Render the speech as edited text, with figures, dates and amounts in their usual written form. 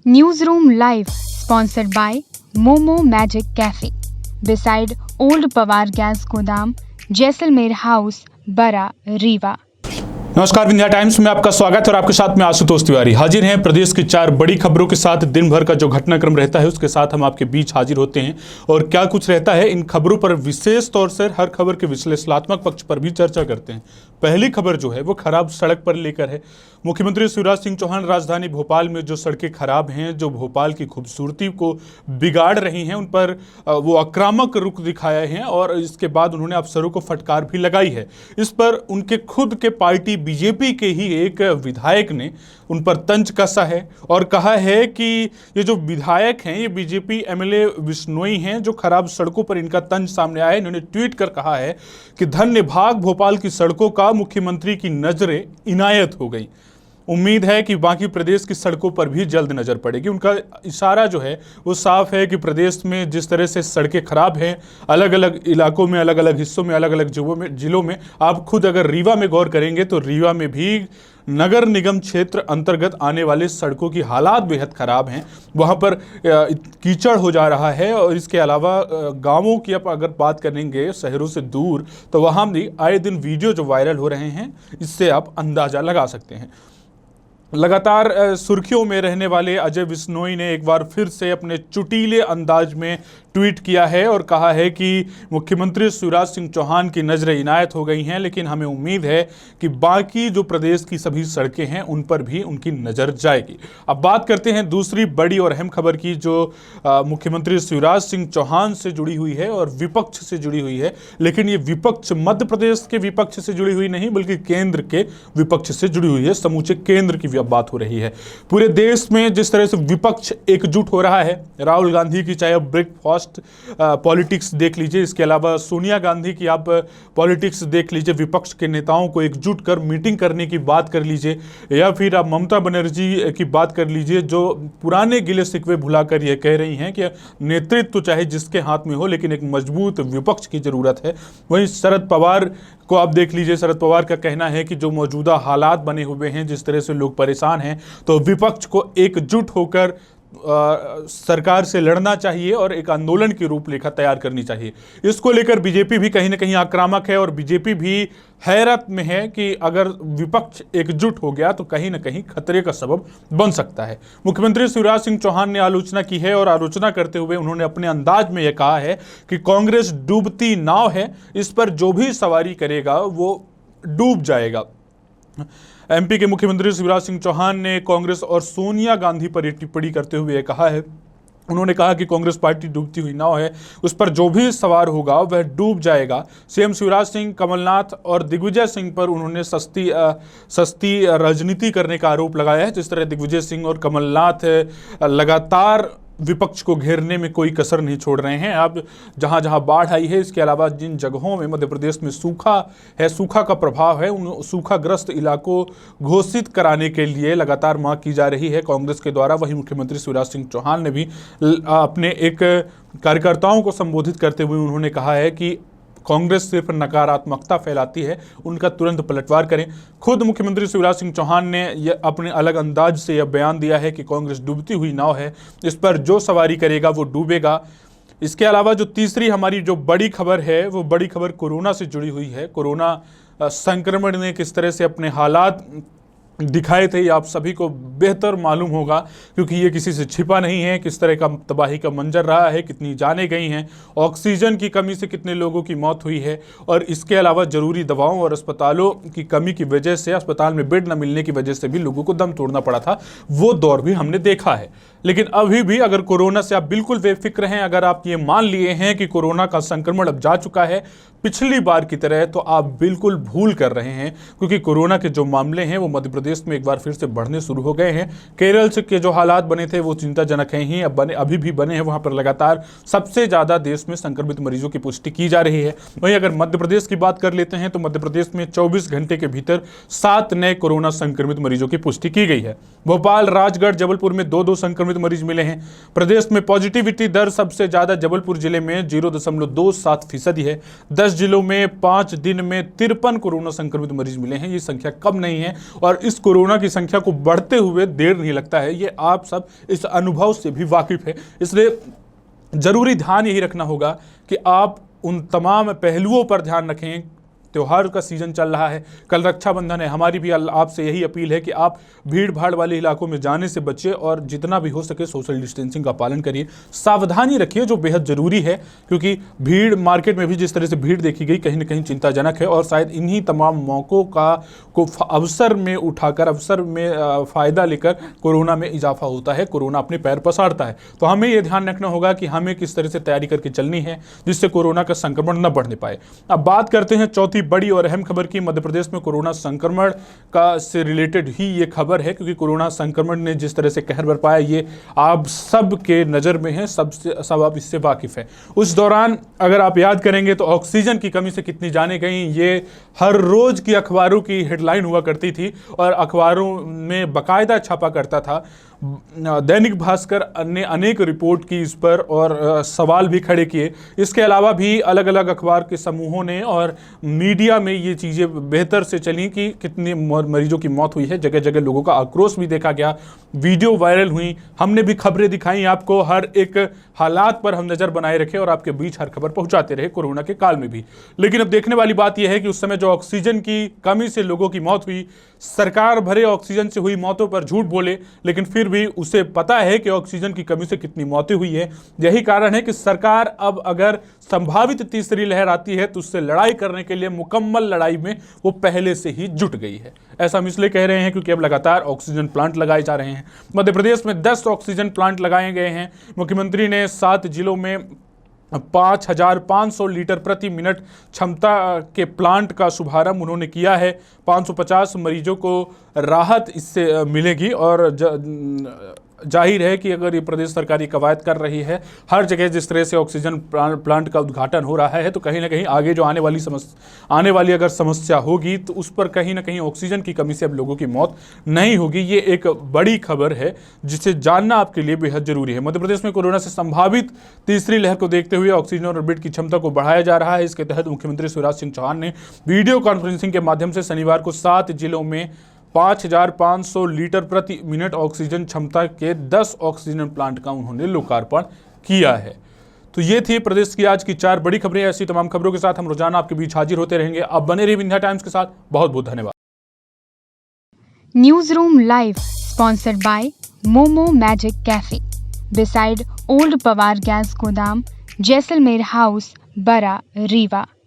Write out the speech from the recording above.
Newsroom Live, sponsored by Momo Magic Cafe, beside Old Pawar Gas Godam, Jaisalmer House, Bara, Rewa. नमस्कार, Vindhya times में आपका स्वागत है और आपके साथ में आशुतोष तिवारी हाजिर हैं प्रदेश की 4 बड़ी खबरों के साथ। दिन भर का जो घटनाक्रम रहता है उसके साथ हम आपके बीच हाजिर होते हैं और क्या कुछ रहता है इन खबरों पर विशेष तौर से हर खबर के विश्लेषणात्मक पक्ष पर भी चर्चा करते हैं। पहली खबर जो है वो खराब सड़क पर लेकर है। मुख्यमंत्री शिवराज सिंह चौहान राजधानी भोपाल में जो सड़कें खराब हैं, जो भोपाल की खूबसूरती को बिगाड़ रही हैं, उन पर वो आक्रामक रुख दिखाए हैं और इसके बाद उन्होंने अफसरों को फटकार भी लगाई है। इस पर उनके खुद के पार्टी बीजेपी के ही एक विधायक ने उन पर तंज कसा है और कहा है कि ये जो विधायक हैं ये बीजेपी एमएलए विश्नोई हैं, जो खराब सड़कों पर इनका तंज सामने आया है। इन्होंने ट्वीट कर कहा है कि धन्य भाग भोपाल की सड़कों का, मुख्यमंत्री की नजरें इनायत हो गई। उम्मीद है कि बाकी प्रदेश की सड़कों पर भी जल्द नजर पड़ेगी। उनका इशारा जो है वो साफ है कि प्रदेश में जिस तरह से सड़कें खराब हैं, अलग अलग इलाकों में, अलग अलग हिस्सों में, अलग अलग जिलों में, आप खुद अगर रीवा में गौर करेंगे तो रीवा में भी नगर निगम क्षेत्र अंतर्गत आने वाले सड़कों की हालात बेहद खराब हैं। वहाँ पर कीचड़ हो जा रहा है और इसके अलावा गांवों की आप अगर बात करेंगे शहरों से दूर, तो वहाँ भी आए दिन वीडियो जो वायरल हो रहे हैं, इससे आप अंदाजा लगा सकते हैं। लगातार सुर्खियों में रहने वाले अजय विश्नोई ने एक बार फिर से अपने चुटीले अंदाज में ट्वीट किया है और कहा है कि मुख्यमंत्री शिवराज सिंह चौहान की नज़रें इनायत हो गई हैं, लेकिन हमें उम्मीद है कि बाकी जो प्रदेश की सभी सड़कें हैं उन पर भी उनकी नज़र जाएगी। अब बात करते हैं दूसरी बड़ी और अहम खबर की, जो मुख्यमंत्री शिवराज सिंह चौहान से जुड़ी हुई है और विपक्ष से जुड़ी हुई है। लेकिन ये विपक्ष मध्य प्रदेश के विपक्ष से जुड़ी हुई नहीं, बल्कि केंद्र के विपक्ष से जुड़ी हुई है। समूचे केंद्र की अब बात हो रही है। पूरे देश में जिस तरह से विपक्ष एकजुट हो रहा है, राहुल गांधी की चाहे ब्रेकफास्ट पॉलिटिक्स देख लीजिए, इसके अलावा सोनिया गांधी की आप पॉलिटिक्स देख लीजिए, विपक्ष के नेताओं को एकजुट कर मीटिंग करने की बात कर लीजिए, या फिर आप ममता बनर्जी की बात कर लीजिए, जो पुराने गिले शिकवे भुलाकर यह कह रही हैं कि नेतृत्व तो चाहे जिसके हाथ में हो, लेकिन एक मजबूत विपक्ष की जरूरत है। वहीं शरद पवार को आप देख लीजिए, शरद पवार का कहना है कि जो मौजूदा हालात बने हुए हैं, जिस तरह से लोग परेशान हैं, तो विपक्ष को एकजुट होकर सरकार से लड़ना चाहिए और एक आंदोलन की रूपरेखा तैयार करनी चाहिए। इसको लेकर बीजेपी भी कहीं ना कहीं आक्रामक है और बीजेपी भी हैरत में है कि अगर विपक्ष एकजुट हो गया तो कहीं ना कहीं खतरे का सबब बन सकता है। मुख्यमंत्री शिवराज सिंह चौहान ने आलोचना की है और आलोचना करते हुए उन्होंने अपने अंदाज में यह कहा है कि कांग्रेस डूबती नाव है, इस पर जो भी सवारी करेगा वो डूब जाएगा। एमपी के मुख्यमंत्री शिवराज सिंह चौहान ने कांग्रेस और सोनिया गांधी पर टिप्पणी करते हुए कहा है, उन्होंने कहा कि कांग्रेस पार्टी डूबती हुई नाव है, उस पर जो भी सवार होगा वह डूब जाएगा। सीएम शिवराज सिंह, कमलनाथ और दिग्विजय सिंह पर उन्होंने सस्ती राजनीति करने का आरोप लगाया है। जिस तरह दिग्विजय सिंह और कमलनाथ लगातार विपक्ष को घेरने में कोई कसर नहीं छोड़ रहे हैं। अब जहां जहां बाढ़ आई है, इसके अलावा जिन जगहों में मध्य प्रदेश में सूखा है, सूखा का प्रभाव है, उन सूखाग्रस्त इलाकों घोषित कराने के लिए लगातार मांग की जा रही है कांग्रेस के द्वारा। वहीं मुख्यमंत्री शिवराज सिंह चौहान ने भी अपने एक कार्यकर्ताओं को संबोधित करते हुए उन्होंने कहा है कि कांग्रेस सिर्फ नकारात्मकता फैलाती है, उनका तुरंत पलटवार करें। खुद मुख्यमंत्री शिवराज सिंह चौहान ने यह अपने अलग अंदाज से यह बयान दिया है कि कांग्रेस डूबती हुई नाव है, इस पर जो सवारी करेगा वो डूबेगा। इसके अलावा जो तीसरी हमारी जो बड़ी खबर है, वो बड़ी खबर कोरोना से जुड़ी हुई है। कोरोना संक्रमण ने किस तरह से अपने हालात दिखाए थे आप सभी को बेहतर मालूम होगा, क्योंकि ये किसी से छिपा नहीं है। किस तरह का तबाही का मंजर रहा है, कितनी जानें गई हैं, ऑक्सीजन की कमी से कितने लोगों की मौत हुई है, और इसके अलावा ज़रूरी दवाओं और अस्पतालों की कमी की वजह से, अस्पताल में बेड न मिलने की वजह से भी लोगों को दम तोड़ना पड़ा था। वो दौर भी हमने देखा है। लेकिन अभी भी अगर कोरोना से आप बिल्कुल बेफिक्र हैं, अगर आप ये मान लिए हैं कि कोरोना का संक्रमण अब जा चुका है पिछली बार की तरह, तो आप बिल्कुल भूल कर रहे हैं, क्योंकि कोरोना के जो मामले हैं वो मध्य प्रदेश में एक बार फिर से बढ़ने शुरू हो गए हैं। केरल से के जो हालात बने थे वो चिंताजनक हैं ही, अब अभी भी बने हैं। वहाँ पर लगातार सबसे ज़्यादा देश में संक्रमित मरीजों की पुष्टि की जा रही है। वहीं अगर मध्य प्रदेश की बात कर लेते हैं तो मध्य प्रदेश में 24 घंटे के भीतर 7 नए कोरोना संक्रमित मरीजों की पुष्टि की गई है। भोपाल, राजगढ़, जबलपुर में 2-2 संक्रमित मरीज मिले हैं। प्रदेश में पॉजिटिविटी दर सबसे ज्यादा जबलपुर जिले में 0.27% है। 10 10 जिलों में 5 दिन में 53 कोरोना संक्रमित मरीज मिले हैं। ये संख्या कम नहीं है और इस कोरोना की संख्या को बढ़ते हुए देर नहीं लगता है। ये आप सब इस अनुभव से भी वाकिफ है, इसलिए जरूरी ध्यान यही रखना होगा कि आप उन तमाम पहलुओं पर ध्यान रखें। त्योहार का सीजन चल रहा है, कल रक्षाबंधन है, हमारी भी आपसे यही अपील है कि आप भीड़ भाड़ वाले इलाकों में जाने से बचें और जितना भी हो सके सोशल डिस्टेंसिंग का पालन करिए, सावधानी रखिए जो बेहद ज़रूरी है, क्योंकि भीड़ मार्केट में भी जिस तरह से भीड़ देखी गई कहीं ना कहीं चिंताजनक है और शायद इन्हीं तमाम मौक़ों को अवसर में उठाकर, अवसर में फ़ायदा लेकर कोरोना में इजाफा होता है, कोरोना अपने पैर पसारता है। तो हमें ये ध्यान रखना होगा कि हमें किस तरह से तैयारी करके चलनी है जिससे कोरोना का संक्रमण न बढ़ने पाए। अब बात करते हैं चौथी बड़ी और अहम खबर की। मध्य प्रदेश में कोरोना संक्रमण का से रिलेटेड ही ये खबर है, क्योंकि कोरोना संक्रमण ने जिस तरह से कहर बरपाया ये आप सब के नज़र में है, सब आप इससे वाकिफ हैं। उस दौरान अगर आप याद करेंगे तो ऑक्सीजन की कमी से कितनी जानें गई, ये हर रोज़ की अखबारों की हेडलाइन हुआ करती थी और अखबारों में बाकायदा छापा करता था। दैनिक भास्कर ने अनेक रिपोर्ट की इस पर और सवाल भी खड़े किए। इसके अलावा भी अलग अलग अखबार के समूहों ने और मीडिया में ये चीज़ें बेहतर से चली कि कितने मरीजों की मौत हुई है, जगह जगह लोगों का आक्रोश भी देखा गया, वीडियो वायरल हुई, हमने भी खबरें दिखाई आपको, हर एक हालात पर हम नज़र बनाए रखे और आपके बीच हर खबर पहुंचाते रहे कोरोना के काल में भी। लेकिन अब देखने वाली बात यह है कि उस समय जो ऑक्सीजन की कमी से लोगों की मौत हुई, सरकार भरे ऑक्सीजन से हुई मौतों पर झूठ बोले, लेकिन फिर भी उसे पता है कि ऑक्सीजन की कमी से कितनी मौतें हुई है। यही कारण है कि सरकार अब अगर संभावित तीसरी लहर आती है तो उससे लड़ाई करने के लिए मुकम्मल लड़ाई में वो पहले से ही जुट गई है। ऐसा हम इसलिए कह रहे हैं क्योंकि अब लगातार ऑक्सीजन प्लांट लगाए जा रहे हैं। मध्य प्रदेश में 10 ऑक्सीजन प्लांट लगाए गए हैं। मुख्यमंत्री ने 7 जिलों में 5,500 लीटर प्रति मिनट क्षमता के प्लांट का शुभारंभ उन्होंने किया है। 550 मरीजों को राहत इससे मिलेगी और जाहिर है कि अगर ये प्रदेश सरकार ये कवायद कर रही है, हर जगह जिस तरह से ऑक्सीजन प्लांट का उद्घाटन हो रहा है, तो कहीं ना कहीं आगे जो आने वाली अगर समस्या होगी तो उस पर कहीं ना कहीं ऑक्सीजन की कमी से अब लोगों की मौत नहीं होगी। ये एक बड़ी खबर है जिसे जानना आपके लिए बेहद जरूरी है। मध्य प्रदेश में कोरोना से संभावित तीसरी लहर को देखते हुए ऑक्सीजन और बेड की क्षमता को बढ़ाया जा रहा है। इसके तहत मुख्यमंत्री शिवराज सिंह चौहान ने वीडियो कॉन्फ्रेंसिंग के माध्यम से शनिवार को 7 जिलों में 5,500 लीटर प्रति मिनट ऑक्सीजन क्षमता के 10 ऑक्सीजन प्लांट का उन्होंने लोकार्पण किया है। तो ये थी प्रदेश की आज की 4 बड़ी खबरें। ऐसी तमाम खबरों के साथ हम रोजाना आपके बीच हाजिर होते रहेंगे। आप बने रहिए विंध्या टाइम्स के साथ। बहुत बहुत धन्यवाद। News room live sponsored by momo magic cafe beside old Pawar gas गोदाम, जैसलमेर हाउस, बरा, रीवा।